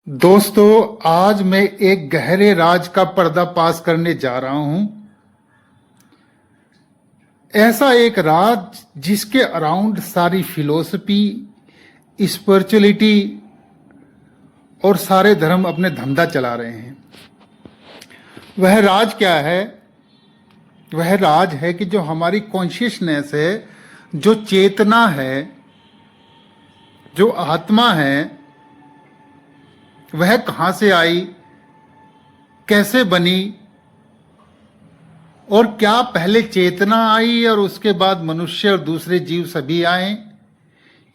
दोस्तों, आज मैं एक गहरे राज का पर्दाफाश करने जा रहा हूं। ऐसा एक राज जिसके अराउंड सारी फिलॉसफी, स्पिरिचुअलिटी और सारे धर्म अपने धंधा चला रहे हैं। वह राज क्या है? वह राज है कि जो हमारी कॉन्शियसनेस है, जो चेतना है, जो आत्मा है, वह कहां से आई, कैसे बनी, और क्या पहले चेतना आई और उसके बाद मनुष्य और दूसरे जीव सभी आए,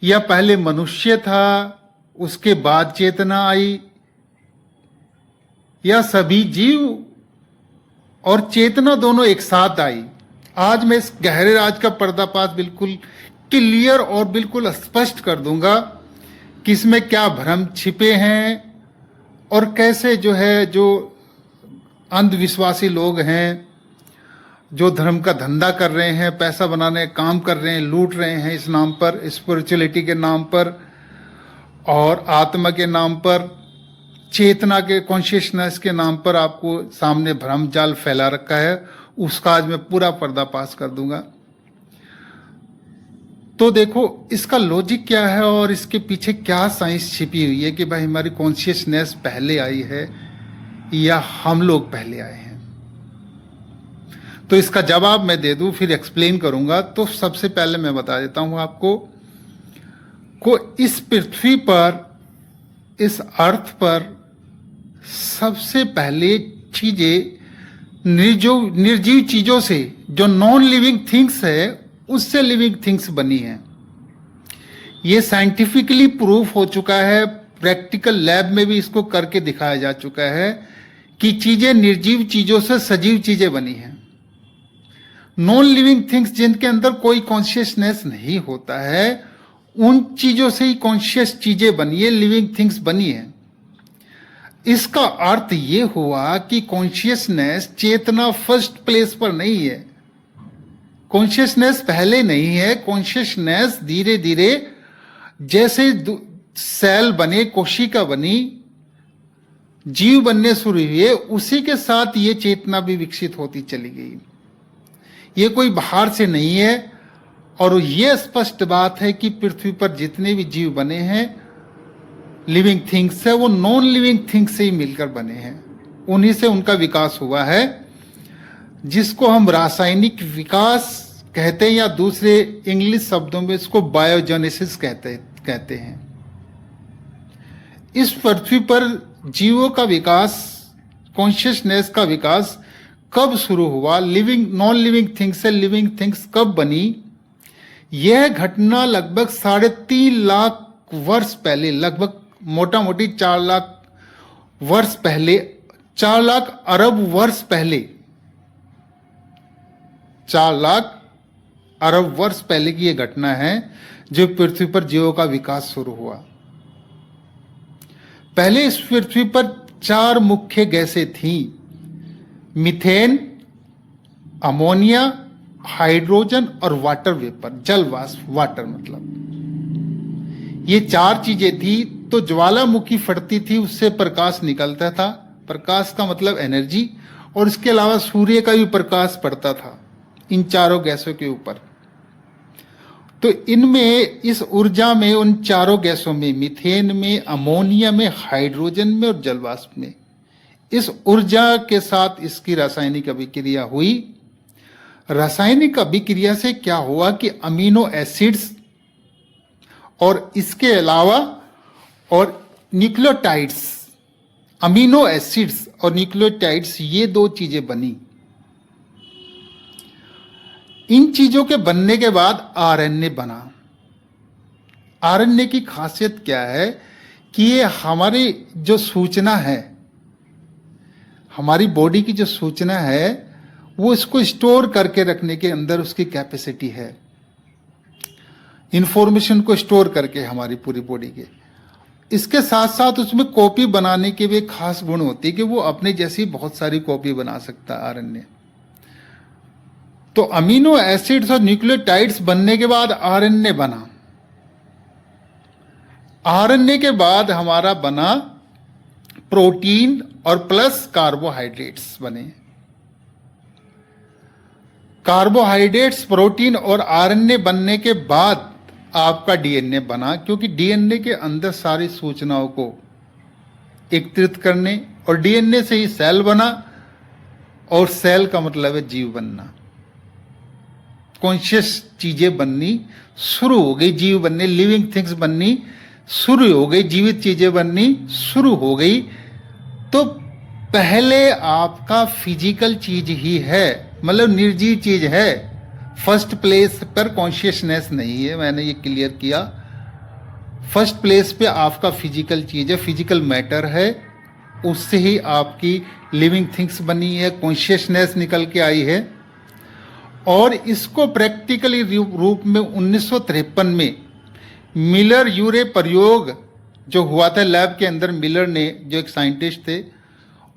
या पहले मनुष्य था उसके बाद चेतना आई, या सभी जीव और चेतना दोनों एक साथ आई। आज मैं इस गहरे राज का पर्दाफाश बिल्कुल क्लियर और बिल्कुल स्पष्ट कर दूंगा कि इसमें क्या भ्रम छिपे हैं और कैसे जो अंधविश्वासी लोग हैं, जो धर्म का धंधा कर रहे हैं, पैसा बनाने का काम कर रहे हैं, लूट रहे हैं इस नाम पर, स्पिरिचुअलिटी के नाम पर और आत्मा के नाम पर, चेतना के, कॉन्शियसनेस के नाम पर आपको सामने भ्रम जाल फैला रखा है। उसका आज मैं पूरा पर्दाफाश कर दूंगा। तो देखो, इसका लॉजिक क्या है और इसके पीछे क्या साइंस छिपी हुई है कि भाई हमारी कॉन्शियसनेस पहले आई है या हम लोग पहले आए हैं। तो इसका जवाब मैं दे दूं, फिर एक्सप्लेन करूंगा। तो सबसे पहले मैं बता देता हूं आपको को इस पृथ्वी पर, इस अर्थ पर सबसे पहले चीजें निर्जीव चीजों से, जो नॉन लिविंग थिंग्स है, उससे लिविंग थिंग्स बनी हैं। ये साइंटिफिकली प्रूफ हो चुका है, प्रैक्टिकल लैब में भी इसको करके दिखाया जा चुका है कि चीजें निर्जीव चीजों से सजीव चीजें बनी हैं। नॉन लिविंग थिंग्स जिनके अंदर कोई कॉन्शियसनेस नहीं होता है, उन चीजों से ही कॉन्शियस चीजें बनी है, लिविंग थिंग्स बनी है। इसका अर्थ ये हुआ कि कॉन्शियसनेस, चेतना फर्स्ट प्लेस पर नहीं है, कॉन्शियसनेस पहले नहीं है। कॉन्शियसनेस धीरे धीरे जैसे सेल बने, कोशिका बनी, जीव बनने शुरू हुए, उसी के साथ ये चेतना भी विकसित होती चली गई। ये कोई बाहर से नहीं है। और ये स्पष्ट बात है कि पृथ्वी पर जितने भी जीव बने हैं, लिविंग थिंग्स है, वो नॉन लिविंग थिंग्स से ही मिलकर बने हैं। उन्हीं से उनका विकास हुआ है, जिसको हम रासायनिक विकास कहते हैं, या दूसरे इंग्लिश शब्दों में इसको बायोजेनेसिस कहते हैं। इस पृथ्वी पर जीवों का विकास, कॉन्शियसनेस का विकास कब शुरू हुआ, लिविंग नॉन लिविंग थिंग्स से लिविंग थिंग्स कब बनी, यह घटना लगभग 3.5 लाख वर्ष पहले, लगभग मोटा मोटी 4 लाख वर्ष पहले, 4 लाख अरब वर्ष पहले, 4 लाख अरब वर्ष पहले की यह घटना है, जो पृथ्वी पर जीवों का विकास शुरू हुआ। पहले इस पृथ्वी पर 4 मुख्य गैसें थीं: मीथेन, अमोनिया, हाइड्रोजन और वाटर वेपर, जल वाष्प, वाटर मतलब। ये 4 चीजें थी। तो ज्वालामुखी फटती थी, उससे प्रकाश निकलता था। प्रकाश का मतलब एनर्जी। और इसके अलावा सूर्य का भी प्रकाश पड़ता था इन 4 गैसों के ऊपर। तो इनमें, इस ऊर्जा में, उन 4 गैसों में, मीथेन में, अमोनिया में, हाइड्रोजन में और जलवाष्प में, इस ऊर्जा के साथ इसकी रासायनिक अभिक्रिया हुई। रासायनिक अभिक्रिया से क्या हुआ कि अमीनो एसिड्स और इसके अलावा और न्यूक्लियोटाइड्स, अमीनो एसिड्स और न्यूक्लियोटाइड्स, ये 2 चीजें बनी। इन चीजों के बनने के बाद आरएनए बना। आरएनए की खासियत क्या है कि ये हमारी जो सूचना है, हमारी बॉडी की जो सूचना है, वो इसको स्टोर करके रखने के अंदर उसकी कैपेसिटी है। इंफॉर्मेशन को स्टोर करके हमारी पूरी बॉडी के, इसके साथ साथ उसमें कॉपी बनाने के भी एक खास गुण होती है कि वो अपने जैसी बहुत सारी कॉपी बना सकता है आरएनए। तो अमीनो एसिड्स और न्यूक्लियोटाइड्स बनने के बाद आरएनए बना। आरएनए के बाद हमारा बना प्रोटीन और प्लस कार्बोहाइड्रेट्स बने। कार्बोहाइड्रेट्स, प्रोटीन और आरएनए बनने के बाद आपका डीएनए बना, क्योंकि डीएनए के अंदर सारी सूचनाओं को एकत्रित करने, और डीएनए से ही सेल बना, और सेल का मतलब है जीव बनना। कॉन्शियस चीजें बननी शुरू हो गई, जीव बनने, लिविंग थिंग्स बननी शुरू हो गई, जीवित चीजें बननी शुरू हो गई। तो पहले आपका फिजिकल चीज ही है, मतलब निर्जीव चीज है, फर्स्ट प्लेस पर कॉन्शियसनेस नहीं है। मैंने ये क्लियर किया, फर्स्ट प्लेस पे आपका फिजिकल चीज है, फिजिकल मैटर है, उससे ही आपकी लिविंग थिंग्स बनी है, कॉन्शियसनेस निकल के आई है। और इसको प्रैक्टिकली रूप में 1953 में मिलर यूरे प्रयोग जो हुआ था लैब के अंदर, मिलर ने, जो एक साइंटिस्ट थे,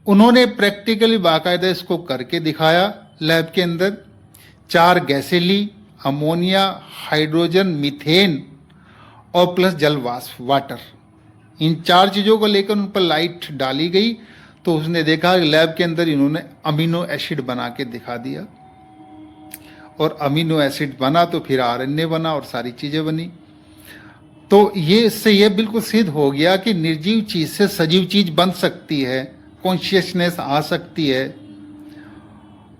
उन्होंने प्रैक्टिकली बाकायदा इसको करके दिखाया लैब के अंदर। 4 गैसें ली, अमोनिया, हाइड्रोजन, मीथेन और प्लस जल वाष्प, वाटर। इन 4 चीज़ों को लेकर उन पर लाइट डाली गई, तो उसने देखा लैब के अंदर इन्होंने अमीनो एसिड बना के दिखा दिया, और अमीनो एसिड बना तो फिर आरएनए बना और सारी चीज़ें बनी। तो ये इससे ये बिल्कुल सिद्ध हो गया कि निर्जीव चीज़ से सजीव चीज़ बन सकती है, कॉन्शियसनेस आ सकती है।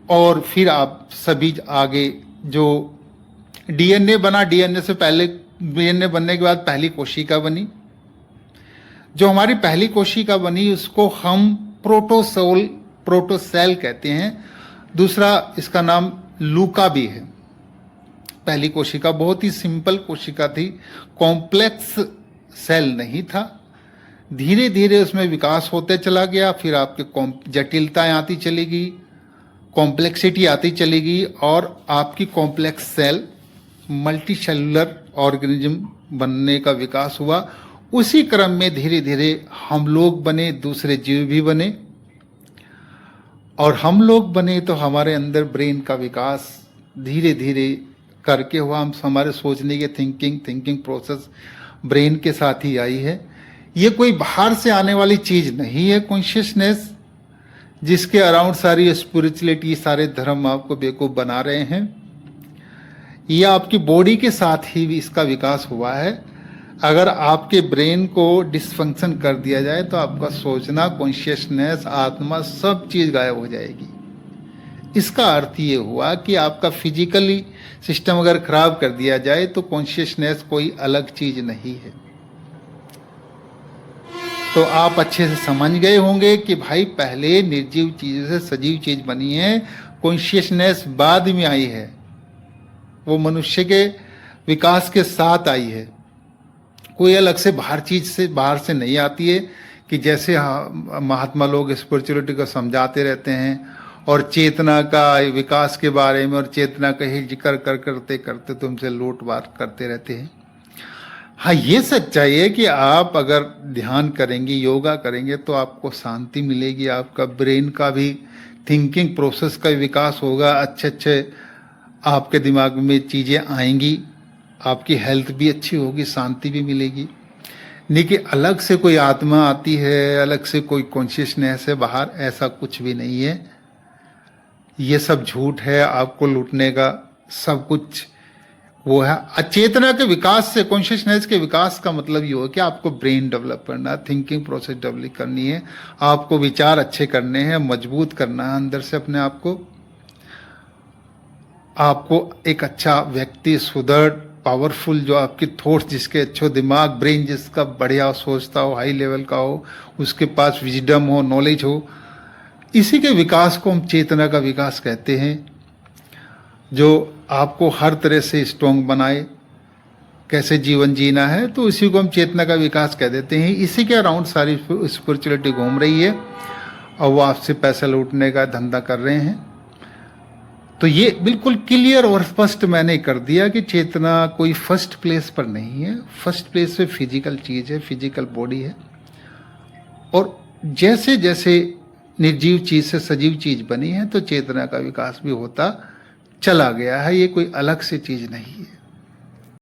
और फिर आप सभी आगे जो डीएनए बना, डीएनए से पहले, डीएनए बनने के बाद पहली कोशिका बनी। जो हमारी पहली कोशिका बनी उसको हम प्रोटोसेल कहते हैं। दूसरा इसका नाम लूका भी है। पहली कोशिका बहुत ही सिंपल कोशिका थी, कॉम्प्लेक्स सेल नहीं था। धीरे धीरे उसमें विकास होते चला गया, फिर आपके जटिलताएं आती चली गई, कॉम्प्लेक्सिटी आती चली गई, और आपकी complex cell, multi cellular organism बनने का विकास हुआ। उसी क्रम में धीरे धीरे हम लोग बने, दूसरे जीव भी बने, और हम लोग बने तो हमारे अंदर ब्रेन का विकास धीरे धीरे करके हुआ। हम हमारे सोचने के थिंकिंग प्रोसेस ब्रेन के साथ ही आई है। ये कोई बाहर से आने वाली चीज नहीं है कॉन्शियसनेस, जिसके अराउंड सारी स्पिरिचुअलिटी, सारे धर्म आपको बेवकूफ बना रहे हैं। यह आपकी बॉडी के साथ ही भी इसका विकास हुआ है। अगर आपके ब्रेन को डिसफंक्शन कर दिया जाए तो आपका सोचना, कॉन्शियसनेस, आत्मा, सब चीज गायब हो जाएगी। इसका अर्थ ये हुआ कि आपका फिजिकली सिस्टम अगर खराब कर दिया जाए तो कॉन्शियसनेस कोई अलग चीज नहीं है। तो आप अच्छे से समझ गए होंगे कि भाई पहले निर्जीव चीज से सजीव चीज बनी है, कॉन्शियसनेस बाद में आई है, वो मनुष्य के विकास के साथ आई है, कोई अलग से बाहर से नहीं आती है। कि जैसे महात्मा लोग स्पिरिचुअलिटी को समझाते रहते हैं और चेतना का विकास के बारे में और चेतना का ही जिक्र करते करते तुमसे लूटपाट करते रहते हैं। हाँ, ये सच्चाई है कि आप अगर ध्यान करेंगे, योगा करेंगे तो आपको शांति मिलेगी, आपका ब्रेन का भी थिंकिंग प्रोसेस का विकास होगा, अच्छे आपके दिमाग में चीज़ें आएंगी, आपकी हेल्थ भी अच्छी होगी, शांति भी मिलेगी। नहीं कि अलग से कोई आत्मा आती है, अलग से कोई कॉन्शियसनेस है बाहर, ऐसा कुछ भी नहीं है। ये सब झूठ है, आपको लूटने का सब कुछ वो है। अचेतना के विकास से कॉन्शियसनेस के विकास का मतलब ये हो कि आपको ब्रेन डेवलप करना है, थिंकिंग प्रोसेस डेवलप करनी है, आपको विचार अच्छे करने हैं, मजबूत करना है अंदर से अपने आप को। आपको एक अच्छा व्यक्ति, सुदृढ़, पावरफुल, जो आपकी थॉट्स, जिसके अच्छो दिमाग, ब्रेन जिसका बढ़िया सोचता हो, हाई लेवल का हो, उसके पास विजडम हो, नॉलेज हो, इसी के विकास को हम चेतना का विकास कहते हैं, जो आपको हर तरह से स्ट्रॉन्ग बनाए, कैसे जीवन जीना है, तो इसी को हम चेतना का विकास कह देते हैं। इसी के अराउंड सारी स्पिरिचुअलिटी घूम रही है और वो आपसे पैसा लूटने का धंधा कर रहे हैं। तो ये बिल्कुल क्लियर और स्पष्ट मैंने कर दिया कि चेतना कोई फर्स्ट प्लेस पर नहीं है। फर्स्ट प्लेस पे फिजिकल चीज़ है, फिजिकल बॉडी है, और जैसे जैसे निर्जीव चीज़ से सजीव चीज़ बनी है तो चेतना का विकास भी होता चला गया है। ये कोई अलग से चीज़ नहीं है।